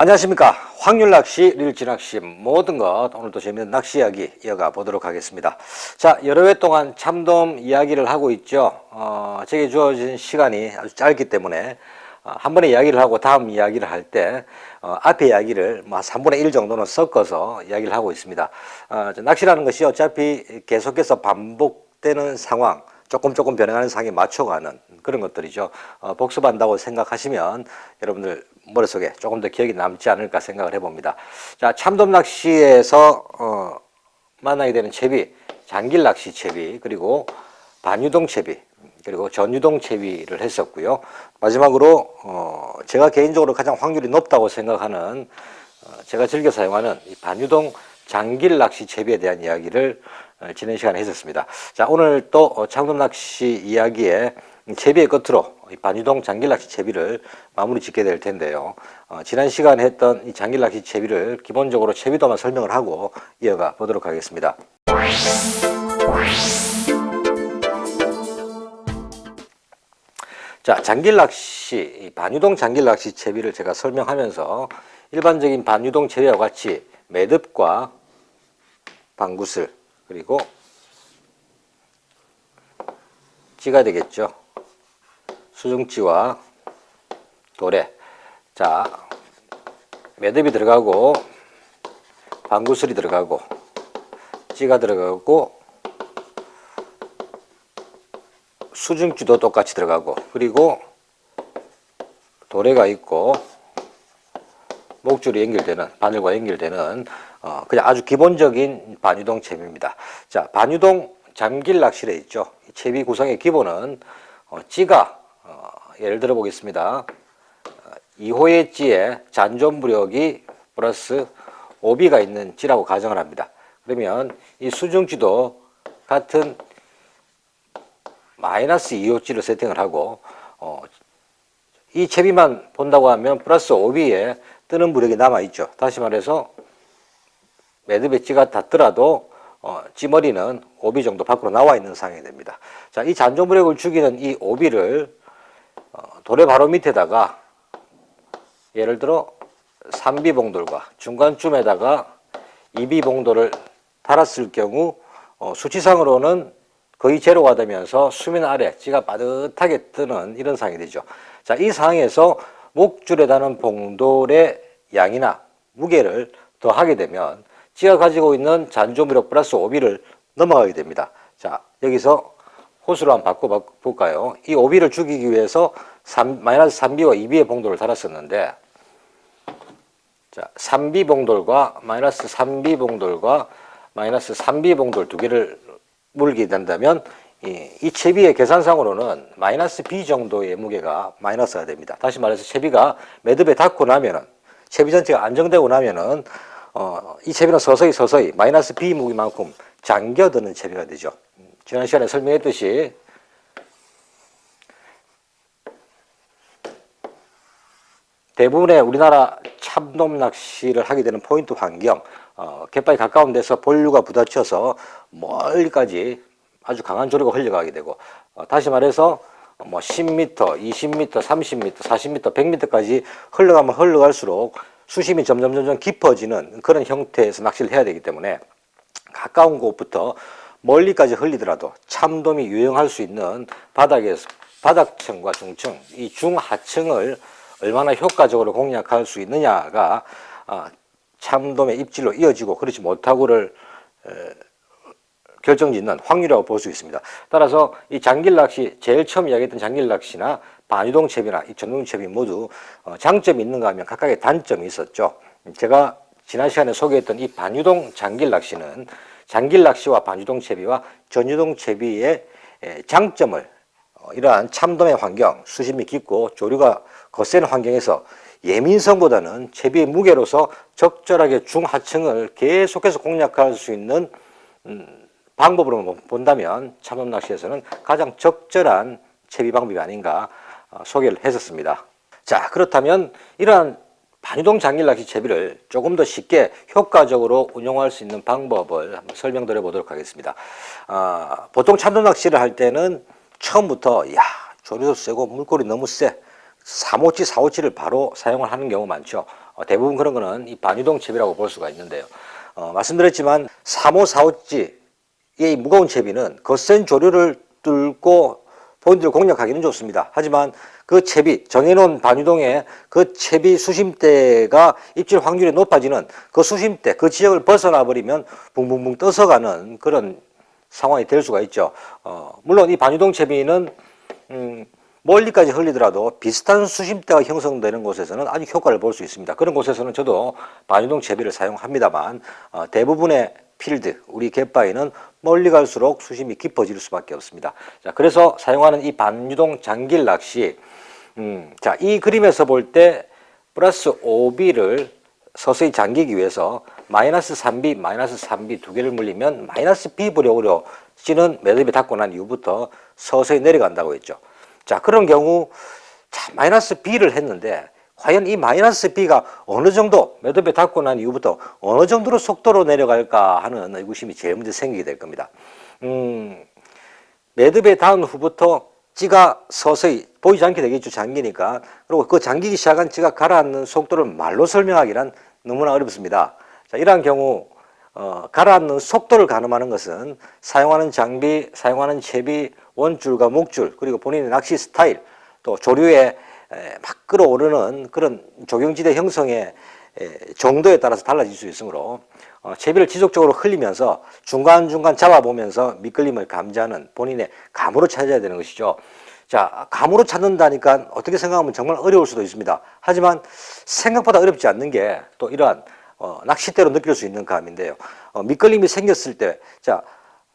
안녕하십니까. 확률낚시, 릴지낚시 모든 것 오늘도 재미있는 낚시 이야기 이어가 보도록 하겠습니다. 자, 여러 회 동안 참돔 이야기를 하고 있죠. 제게 주어진 시간이 아주 짧기 때문에 한 번에 이야기를 하고 다음 이야기를 할 때 앞에 이야기를 뭐 3분의 1 정도는 섞어서 이야기를 하고 있습니다. 낚시라는 것이 어차피 계속해서 반복되는 상황, 조금 변해가는 상황에 맞춰가는 그런 것들이죠. 복습한다고 생각하시면 여러분들 머릿속에 조금 더 기억이 남지 않을까 생각을 해봅니다. 자, 참돔 낚시에서 만나게 되는 채비, 장길 낚시 채비, 그리고 반유동 채비, 그리고 전유동 채비를 했었고요. 마지막으로 제가 개인적으로 가장 확률이 높다고 생각하는 제가 즐겨 사용하는 이 반유동 장길 낚시 채비에 대한 이야기를 지난 시간에 했었습니다. 자, 오늘 또 참돔 낚시 이야기에 채비의 끝으로 이 반유동 장길 낚시 채비를 마무리 짓게 될 텐데요. 지난 시간에 했던 이 장길 낚시 채비를 기본적으로 채비도만 설명을 하고 이어가 보도록 하겠습니다. 자, 장길 낚시, 반유동 장길 낚시 채비를 제가 설명하면서 일반적인 반유동 채비와 같이 매듭과 방구슬 그리고 찌가 되겠죠. 수중찌와 도래. 자, 매듭이 들어가고 방구슬이 들어가고 찌가 들어가고 수중찌도 똑같이 들어가고 그리고 도래가 있고 목줄이 연결되는 바늘과 연결되는 그냥 아주 기본적인 반유동 채비입니다. 자, 반유동 장길 낚시에 있죠. 채비 구성의 기본은 찌가 예를 들어 보겠습니다. 2호의 찌에 잔존부력이 플러스 오비가 있는 찌라고 가정을 합니다. 그러면 이 수중찌도 같은 마이너스 2호찌를 세팅을 하고 이 채비만 본다고 하면 플러스 오비에 뜨는 부력이 남아있죠. 다시 말해서 매듭에 찌가 닿더라도 찌머리는 오비 정도 밖으로 나와 있는 상황이 됩니다. 자, 이 잔존부력을 죽이는 이 오비를 도래 바로 밑에다가 예를 들어 3비 봉돌과 중간쯤에다가 2비 봉돌을 달았을 경우 수치상으로는 거의 제로가 되면서 수면 아래 찌가 빠듯하게 뜨는 이런 상황이 되죠. 자, 이 상황에서 목줄에 다는 봉돌의 양이나 무게를 더하게 되면 찌가 가지고 있는 잔존부력 플러스 오비를 넘어가게 됩니다. 자, 여기서 호수로 한번 바꿔볼까요? 이 오비를 죽이기 위해서 마이너스 3비와 2비의 봉돌을 달았었는데, 자, 3비 봉돌과 마이너스 3비 봉돌과 마이너스 3비 봉돌 두 개를 물게 된다면 이 채비의 계산상으로는 마이너스 B 정도의 무게가 마이너스가 됩니다. 다시 말해서 채비가 매듭에 닿고 나면은 채비 전체가 안정되고 나면은 이 채비는 서서히 마이너스 B 무게만큼 잠겨드는 채비가 되죠. 지난 시간에 설명했듯이 대부분의 우리나라 참돔 낚시를 하게 되는 포인트 환경, 갯바위 가까운 데서 본류가 부딪혀서 멀리까지 아주 강한 조류가 흘러가게 되고, 다시 말해서 뭐 10m, 20m, 30m, 40m, 100m까지 흘러가면 흘러갈수록 수심이 점점 깊어지는 그런 형태에서 낚시를 해야 되기 때문에 가까운 곳부터 멀리까지 흘리더라도 참돔이 유영할 수 있는 바닥층과 중층, 이 중하층을 얼마나 효과적으로 공략할 수 있느냐가 참돔의 입질로 이어지고 그렇지 못하고를 결정짓는 확률이라고 볼 수 있습니다. 따라서 이 장길 낚시, 제일 처음 이야기했던 장길 낚시나 반유동 채비나 이 전동 채비 모두 장점이 있는가 하면 각각의 단점이 있었죠. 제가 지난 시간에 소개했던 이 반유동 장길 낚시는 장길 낚시와 반유동 채비와 전유동 채비의 장점을 이러한 참돔의 환경, 수심이 깊고 조류가 거센 환경에서 예민성보다는 채비의 무게로서 적절하게 중하층을 계속해서 공략할 수 있는 방법으로 본다면 참돔 낚시에서는 가장 적절한 채비 방법이 아닌가 소개를 했었습니다. 자, 그렇다면 이러한 반유동 장길 낚시 채비를 조금 더 쉽게 효과적으로 운용할 수 있는 방법을 한번 설명드려 보도록 하겠습니다. 보통 참돔 낚시를 할 때는 처음부터 조류도 세고 물꼬리 너무 세 3호치, 4호치를 바로 사용을 하는 경우 많죠. 대부분 그런 거는 이 반유동 채비라고 볼 수가 있는데요. 말씀드렸지만 3호, 4호지의 무거운 채비는 거센 조류를 뚫고 본인들 공략하기는 좋습니다. 하지만 그 채비, 정해놓은 반유동의 그 채비 수심대가 입질 확률이 높아지는 그 수심대, 그 지역을 벗어나 버리면 붕붕붕 떠서가는 그런 상황이 될 수가 있죠. 물론 이 반유동 채비는 멀리까지 흘리더라도 비슷한 수심대가 형성되는 곳에서는 아주 효과를 볼 수 있습니다. 그런 곳에서는 저도 반유동 채비를 사용합니다만 대부분의 필드, 우리 갯바위는 멀리 갈수록 수심이 깊어질 수밖에 없습니다. 자, 그래서 사용하는 이 반유동 장길 낚시, 자, 이 그림에서 볼 때 플러스 5B를 서서히 잠기기 위해서 마이너스 3B, 마이너스 3B 두 개를 물리면 마이너스 B 부력으로 찌는 매듭이 닫고 난 이후부터 서서히 내려간다고 했죠. 자, 그런 경우 자, 마이너스 B를 했는데 과연 이 마이너스 B가 어느 정도 매듭에 닿고 난 이후부터 어느 정도로 속도로 내려갈까 하는 의구심이 제일 먼저 생기게 될 겁니다. 매듭에 닿은 후부터 찌가 서서히 보이지 않게 되겠죠. 잠기니까. 그리고 그 잠기기 시작한 찌가 가라앉는 속도를 말로 설명하기란 너무나 어렵습니다. 자, 이러한 경우 가라앉는 속도를 가늠하는 것은 사용하는 장비, 사용하는 채비, 원줄과 목줄, 그리고 본인의 낚시 스타일, 또 조류에 막 끌어오르는 그런 조경지대 형성의 정도에 따라서 달라질 수 있으므로 채비를 지속적으로 흘리면서 중간중간 잡아보면서 미끌림을 감지하는 본인의 감으로 찾아야 되는 것이죠. 자, 감으로 찾는다니까 어떻게 생각하면 정말 어려울 수도 있습니다. 하지만 생각보다 어렵지 않는 게 또 이러한 낚싯대로 느낄 수 있는 감인데요. 미끌림이 생겼을 때, 자,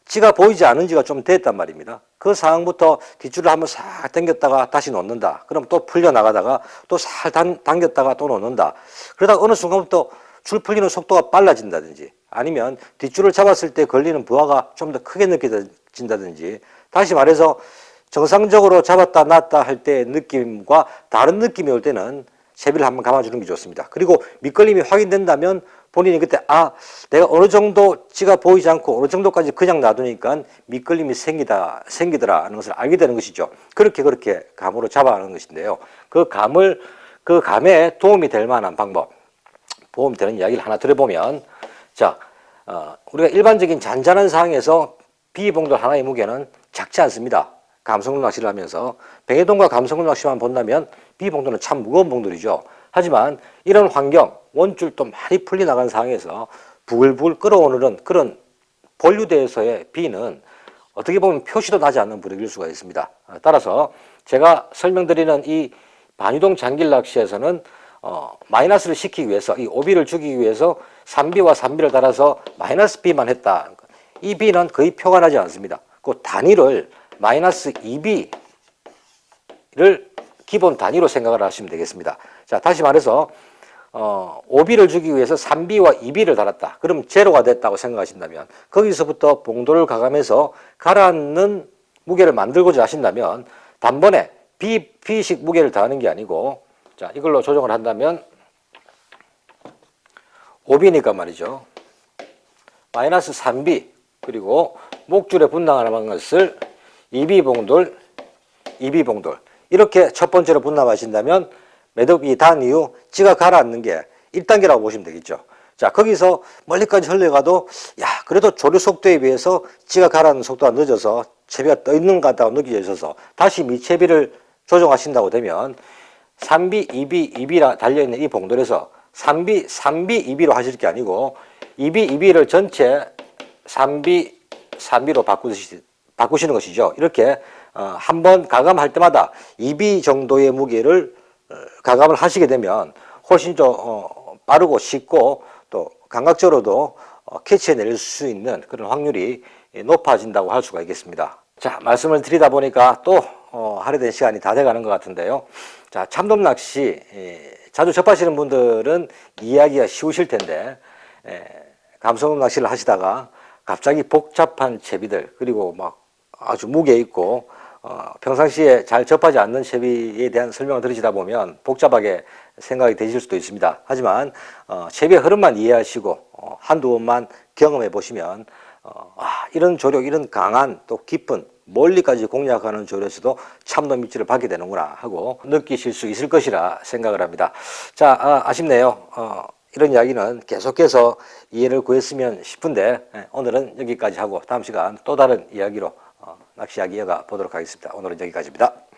찌가 보이지 않은 지가 좀 됐단 말입니다. 그 상황부터 뒷줄을 한번 싹 당겼다가 다시 놓는다. 그럼 또 풀려나가다가 또 살 당겼다가 또 놓는다. 그러다가 어느 순간부터 줄 풀리는 속도가 빨라진다든지 아니면 뒷줄을 잡았을 때 걸리는 부하가 좀 더 크게 느껴진다든지 다시 말해서 정상적으로 잡았다 놨다 할 때의 느낌과 다른 느낌이 올 때는 채비를 한번 감아주는 게 좋습니다. 그리고 미끌림이 확인된다면 본인이 그때 내가 어느 정도 찌가 보이지 않고 어느 정도까지 그냥 놔두니까 미끌림이 생기더라 하는 것을 알게 되는 것이죠. 그렇게 감으로 잡아가는 것인데요. 그 감에 도움이 될 만한 방법, 도움이 되는 이야기를 하나 들어보면, 자, 우리가 일반적인 잔잔한 상황에서 비봉돌 하나의 무게는 작지 않습니다. 감성돔 낚시를 하면서 뱅에돔과 감성돔 낚시만 본다면 비봉돌은 참 무거운 봉돌이죠. 하지만 이런 환경, 원줄도 많이 풀리 나간 상황에서 부글부글 끓어오르는 그런 본류대에서의 비는 어떻게 보면 표시도 나지 않는 부력일 수가 있습니다. 따라서 제가 설명드리는 이 반유동 장길 낚시에서는 마이너스를 시키기 위해서 이 오비를 주기 위해서 3B와 3B를 달아서 마이너스 B만 했다. 이 B는 거의 표가 나지 않습니다. 그 단위를 마이너스 2B를 기본 단위로 생각을 하시면 되겠습니다. 자, 다시 말해서 5B를 주기 위해서 3B와 2B를 달았다. 그럼 제로가 됐다고 생각하신다면 거기서부터 봉돌을 가감해서 가라앉는 무게를 만들고자 하신다면 단번에 B식 무게를 더하는 게 아니고, 자, 이걸로 조정을 한다면 5B니까 말이죠. 마이너스 3B 그리고 목줄에 분당하는 것을 2B 봉돌, 2B 봉돌 이렇게 첫 번째로 분납하신다면 매듭이 단 이후 찌가 가라앉는 게 1단계라고 보시면 되겠죠. 자, 거기서 멀리까지 흘러가도 그래도 조류 속도에 비해서 찌가 가라앉는 속도가 늦어서 채비가 떠 있는 것 같다고 느껴져서 다시 미채비를 조정하신다고 되면 3B, 2B, 2B라 달려있는 이 봉돌에서 3B, 2B로 하실 게 아니고 2B, 2B를 전체 3B, 3B로 바꾸시는 것이죠. 이렇게 한번 가감할 때마다 2B 정도의 무게를 가감을 하시게 되면 훨씬 더 빠르고 쉽고 또 감각적으로도 캐치해낼 수 있는 그런 확률이 높아진다고 할 수가 있겠습니다. 자, 말씀을 드리다 보니까 또 할애된 시간이 다 돼가는 것 같은데요. 자, 참돔 낚시 자주 접하시는 분들은 이해하기가 쉬우실 텐데 감성돔 낚시를 하시다가 갑자기 복잡한 채비들 그리고 막 아주 무게 있고 평상시에 잘 접하지 않는 채비에 대한 설명을 들으시다 보면 복잡하게 생각이 되실 수도 있습니다. 하지만 채비의 흐름만 이해하시고 한두 번만 경험해 보시면 이런 조력, 이런 강한 또 깊은 멀리까지 공략하는 조류에서도 참돔 입질을 받게 되는구나 하고 느끼실 수 있을 것이라 생각을 합니다. 자, 아쉽네요. 이런 이야기는 계속해서 이해를 구했으면 싶은데 오늘은 여기까지 하고 다음 시간 또 다른 이야기로 낚시 이야기 이어가 보도록 하겠습니다. 오늘은 여기까지입니다.